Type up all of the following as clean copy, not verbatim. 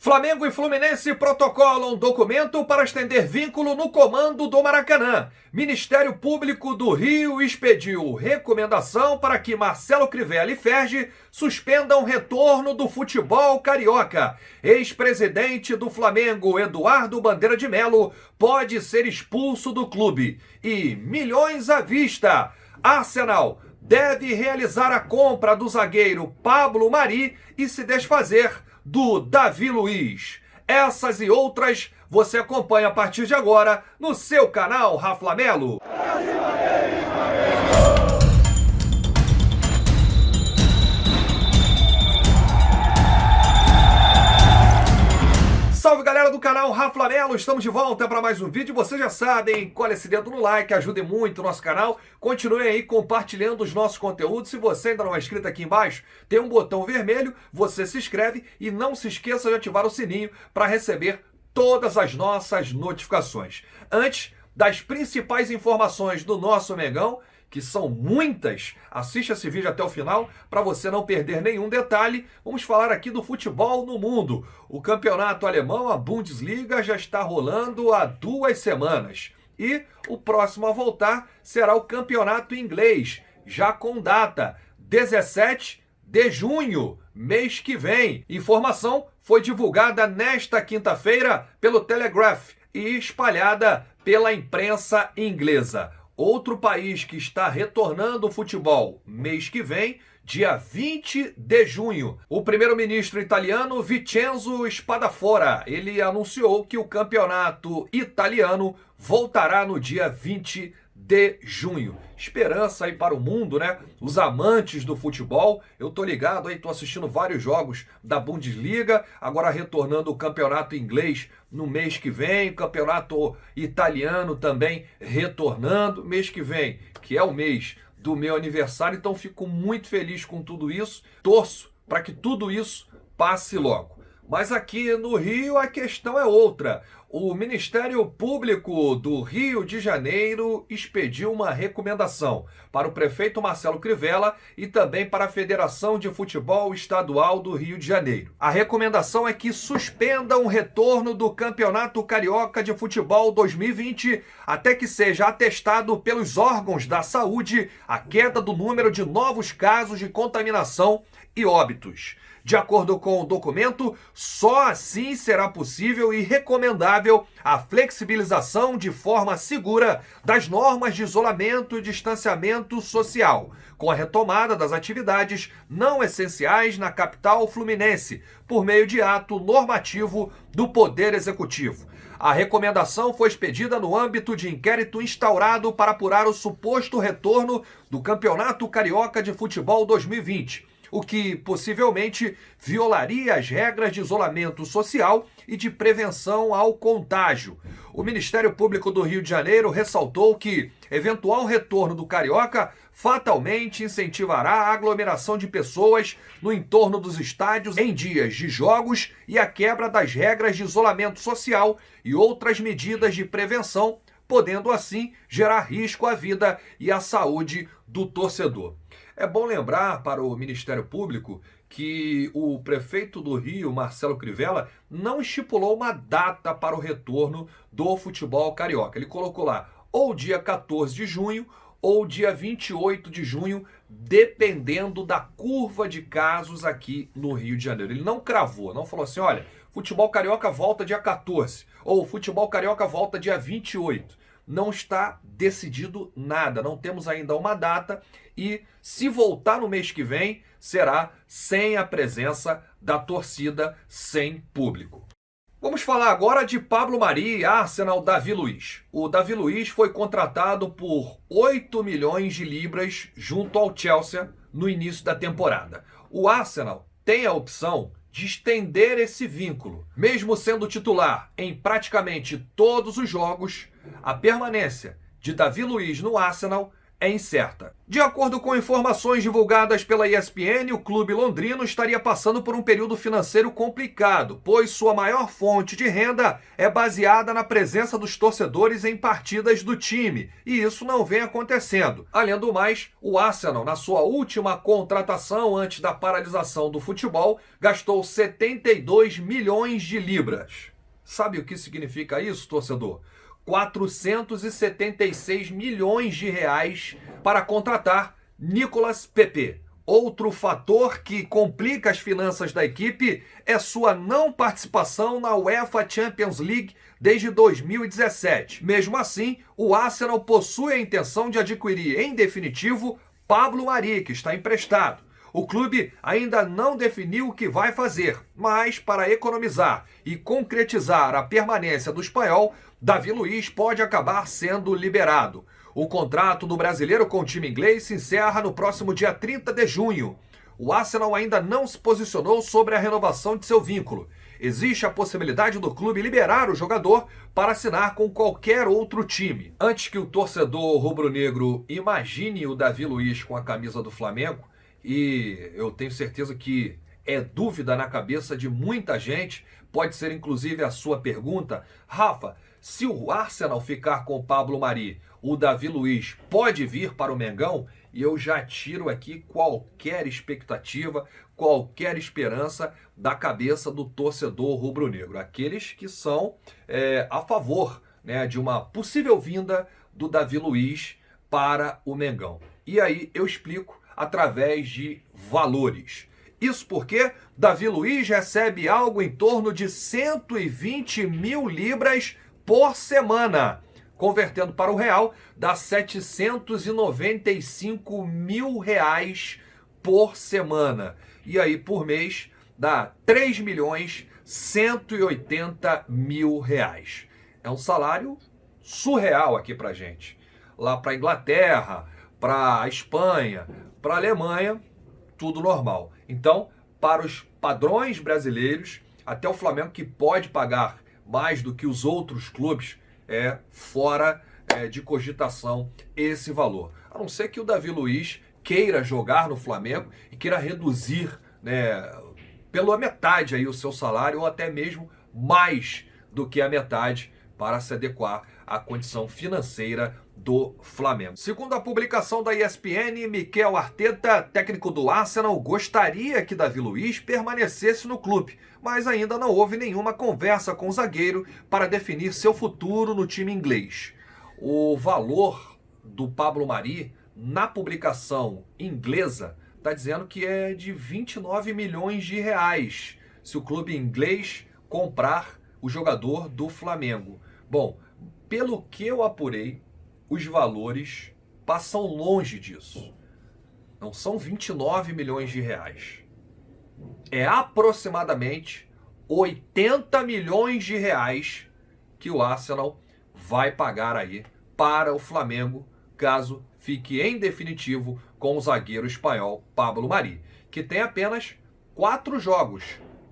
Flamengo e Fluminense protocolam documento para estender vínculo no comando do Maracanã. Ministério Público do Rio expediu recomendação para que Marcelo Crivella e Ferge suspendam retorno do futebol carioca. Ex-presidente do Flamengo, Eduardo Bandeira de Melo, pode ser expulso do clube. E milhões à vista. Arsenal deve realizar a compra do zagueiro Pablo Mari e se desfazer do Davi Luiz. Essas e outras você acompanha a partir de agora no seu canal Raflamelo. Salve galera do canal Raflamelo, estamos de volta para mais um vídeo. Vocês já sabem, colhe esse dedo no like, ajude muito o nosso canal. Continue aí compartilhando os nossos conteúdos. Se você ainda não é inscrito, aqui embaixo tem um botão vermelho, você se inscreve e não se esqueça de ativar o sininho para receber todas as nossas notificações. Antes das principais informações do nosso Mengão, que são muitas, assista esse vídeo até o final para você não perder nenhum detalhe. Vamos falar aqui do futebol no mundo. O campeonato alemão, a Bundesliga, já está rolando há 2 semanas. E o próximo a voltar será o campeonato inglês, já com data 17 de junho, mês que vem. Informação foi divulgada nesta quinta-feira pelo Telegraph e espalhada pela imprensa inglesa. Outro país que está retornando o futebol mês que vem, dia 20 de junho. O primeiro-ministro italiano Vincenzo Spadafora, ele anunciou que o campeonato italiano voltará no dia 20 de junho. Esperança aí para o mundo, né? Os amantes do futebol. Eu tô ligado aí, tô assistindo vários jogos da Bundesliga, agora retornando o campeonato inglês no mês que vem, o campeonato italiano também retornando mês que vem, que é o mês do meu aniversário, então fico muito feliz com tudo isso. Torço para que tudo isso passe logo. Mas aqui no Rio a questão é outra. O Ministério Público do Rio de Janeiro expediu uma recomendação para o prefeito Marcelo Crivella e também para a Federação de Futebol Estadual do Rio de Janeiro. A recomendação é que suspendam o retorno do Campeonato Carioca de Futebol 2020 até que seja atestado pelos órgãos da saúde a queda do número de novos casos de contaminação e óbitos. De acordo com o documento, só assim será possível e recomendável a flexibilização de forma segura das normas de isolamento e distanciamento social, com a retomada das atividades não essenciais na capital fluminense, por meio de ato normativo do Poder Executivo. A recomendação foi expedida no âmbito de inquérito instaurado para apurar o suposto retorno do Campeonato Carioca de Futebol 2020. O que possivelmente violaria as regras de isolamento social e de prevenção ao contágio. O Ministério Público do Rio de Janeiro ressaltou que eventual retorno do Carioca fatalmente incentivará a aglomeração de pessoas no entorno dos estádios em dias de jogos e a quebra das regras de isolamento social e outras medidas de prevenção, podendo assim gerar risco à vida e à saúde do torcedor. É bom lembrar para o Ministério Público que o prefeito do Rio, Marcelo Crivella, não estipulou uma data para o retorno do futebol carioca. Ele colocou lá ou dia 14 de junho ou dia 28 de junho, dependendo da curva de casos aqui no Rio de Janeiro. Ele não cravou, não falou assim, olha, futebol carioca volta dia 14 ou futebol carioca volta dia 28. Não está decidido nada, não temos ainda uma data e se voltar no mês que vem, será sem a presença da torcida, sem público. Vamos falar agora de Pablo Mari e Arsenal Davi Luiz. O Davi Luiz foi contratado por 8 milhões de libras junto ao Chelsea no início da temporada. O Arsenal tem a opção de estender esse vínculo. Mesmo sendo titular em praticamente todos os jogos, a permanência de Davi Luiz no Arsenal é incerta. De acordo com informações divulgadas pela ESPN, o clube londrino estaria passando por um período financeiro complicado, pois sua maior fonte de renda é baseada na presença dos torcedores em partidas do time, e isso não vem acontecendo. Além do mais, o Arsenal, na sua última contratação antes da paralisação do futebol, gastou 72 milhões de libras. Sabe o que significa isso, torcedor? 476 milhões de reais para contratar Nicolas Pepe. Outro fator que complica as finanças da equipe é sua não participação na UEFA Champions League desde 2017. Mesmo assim, o Arsenal possui a intenção de adquirir em definitivo Pablo Mari, que está emprestado. O clube ainda não definiu o que vai fazer, mas para economizar e concretizar a permanência do espanhol, Davi Luiz pode acabar sendo liberado. O contrato do brasileiro com o time inglês se encerra no próximo dia 30 de junho. O Arsenal ainda não se posicionou sobre a renovação de seu vínculo. Existe a possibilidade do clube liberar o jogador para assinar com qualquer outro time. Antes que o torcedor rubro-negro imagine o Davi Luiz com a camisa do Flamengo, e eu tenho certeza que é dúvida na cabeça de muita gente, pode ser inclusive a sua pergunta: Rafa, se o Arsenal ficar com o Pablo Mari, o Davi Luiz pode vir para o Mengão? E eu já tiro aqui qualquer expectativa, qualquer esperança da cabeça do torcedor rubro-negro. Aqueles que são a favor, né, de uma possível vinda do Davi Luiz para o Mengão. E aí eu explico através de valores. Isso porque Davi Luiz recebe algo em torno de 120 mil libras por semana. Convertendo para o real, dá 795 mil reais por semana. E aí, por mês, dá 3 milhões 180 mil reais. É um salário surreal aqui pra gente. Lá para a Inglaterra, para a Espanha, para a Alemanha, tudo normal. Então, para os padrões brasileiros, até o Flamengo, que pode pagar mais do que os outros clubes, é fora de cogitação esse valor. A não ser que o Davi Luiz queira jogar no Flamengo e queira reduzir, né, pela metade aí o seu salário, ou até mesmo mais do que a metade, para se adequar à condição financeira do Flamengo. Segundo a publicação da ESPN, Mikel Arteta, técnico do Arsenal, gostaria que Davi Luiz permanecesse no clube, mas ainda não houve nenhuma conversa com o zagueiro para definir seu futuro no time inglês. O valor do Pablo Mari, na publicação inglesa, está dizendo que é de 29 milhões de reais se o clube inglês comprar o jogador do Flamengo. Bom, pelo que eu apurei, os valores passam longe disso. Não são 29 milhões de reais. É aproximadamente 80 milhões de reais que o Arsenal vai pagar aí para o Flamengo, caso fique em definitivo com o zagueiro espanhol Pablo Mari, que tem apenas 4 jogos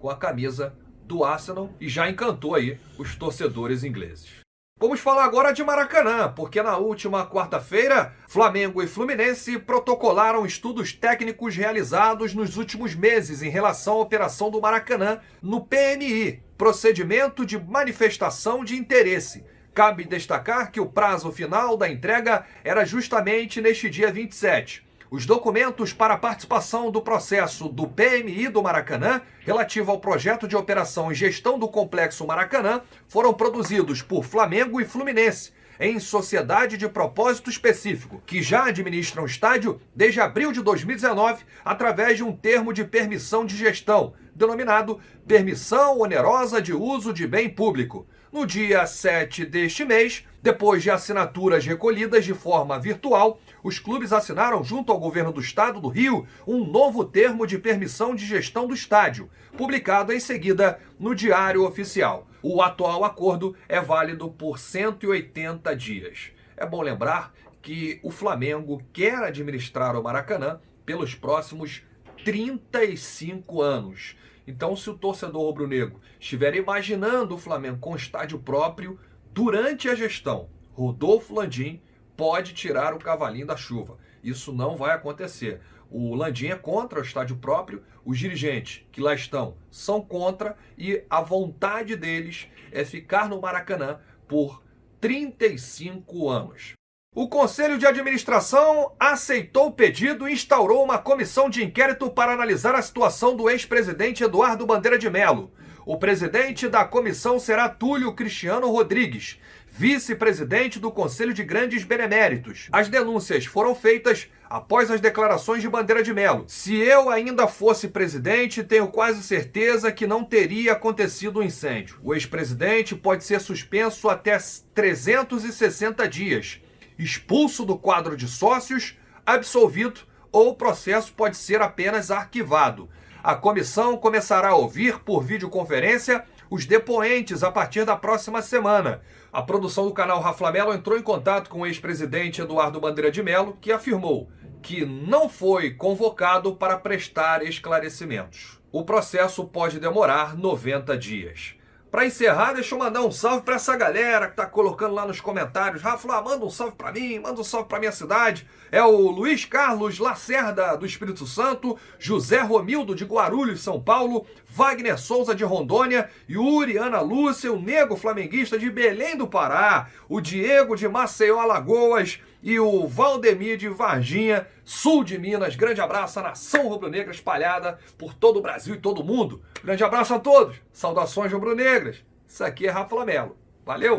com a camisa do Arsenal e já encantou aí os torcedores ingleses. Vamos falar agora de Maracanã, porque na última quarta-feira, Flamengo e Fluminense protocolaram estudos técnicos realizados nos últimos meses em relação à operação do Maracanã no PNI, Procedimento de Manifestação de Interesse. Cabe destacar que o prazo final da entrega era justamente neste dia 27. Os documentos para a participação do processo do PMI do Maracanã, relativo ao projeto de operação e gestão do Complexo Maracanã, foram produzidos por Flamengo e Fluminense, em sociedade de propósito específico, que já administram o estádio desde abril de 2019, através de um termo de permissão de gestão, denominado Permissão Onerosa de Uso de Bem Público. No dia 7 deste mês, depois de assinaturas recolhidas de forma virtual, os clubes assinaram junto ao governo do estado do Rio um novo termo de permissão de gestão do estádio, publicado em seguida no Diário Oficial. O atual acordo é válido por 180 dias. É bom lembrar que o Flamengo quer administrar o Maracanã pelos próximos 35 anos. Então, se o torcedor rubro-negro estiver imaginando o Flamengo com estádio próprio, durante a gestão Rodolfo Landim, pode tirar o cavalinho da chuva. Isso não vai acontecer. O Landim é contra o estádio próprio, os dirigentes que lá estão são contra e a vontade deles é ficar no Maracanã por 35 anos. O Conselho de Administração aceitou o pedido e instaurou uma comissão de inquérito para analisar a situação do ex-presidente Eduardo Bandeira de Mello. O presidente da comissão será Túlio Cristiano Rodrigues, vice-presidente do Conselho de Grandes Beneméritos. As denúncias foram feitas após as declarações de Bandeira de Mello. Se eu ainda fosse presidente, tenho quase certeza que não teria acontecido o incêndio. O ex-presidente pode ser suspenso até 360 dias, expulso do quadro de sócios, absolvido ou o processo pode ser apenas arquivado. A comissão começará a ouvir por videoconferência os depoentes a partir da próxima semana. A produção do canal Rafa Mello entrou em contato com o ex-presidente Eduardo Bandeira de Mello, que afirmou que não foi convocado para prestar esclarecimentos. O processo pode demorar 90 dias. Para encerrar, deixa eu mandar um salve para essa galera que tá colocando lá nos comentários. Rafa, manda um salve para mim, manda um salve para minha cidade. É o Luiz Carlos Lacerda, do Espírito Santo, José Romildo, de Guarulhos, São Paulo, Wagner Souza, de Rondônia, Yuri, Ana Lúcia, o Nego Flamenguista, de Belém do Pará, o Diego, de Maceió, Alagoas, e o Valdemir, de Varginha, sul de Minas. Grande abraço à nação rubro-negra espalhada por todo o Brasil e todo o mundo. Grande abraço a todos. Saudações rubro-negras. Isso aqui é Rafa Mello. Valeu!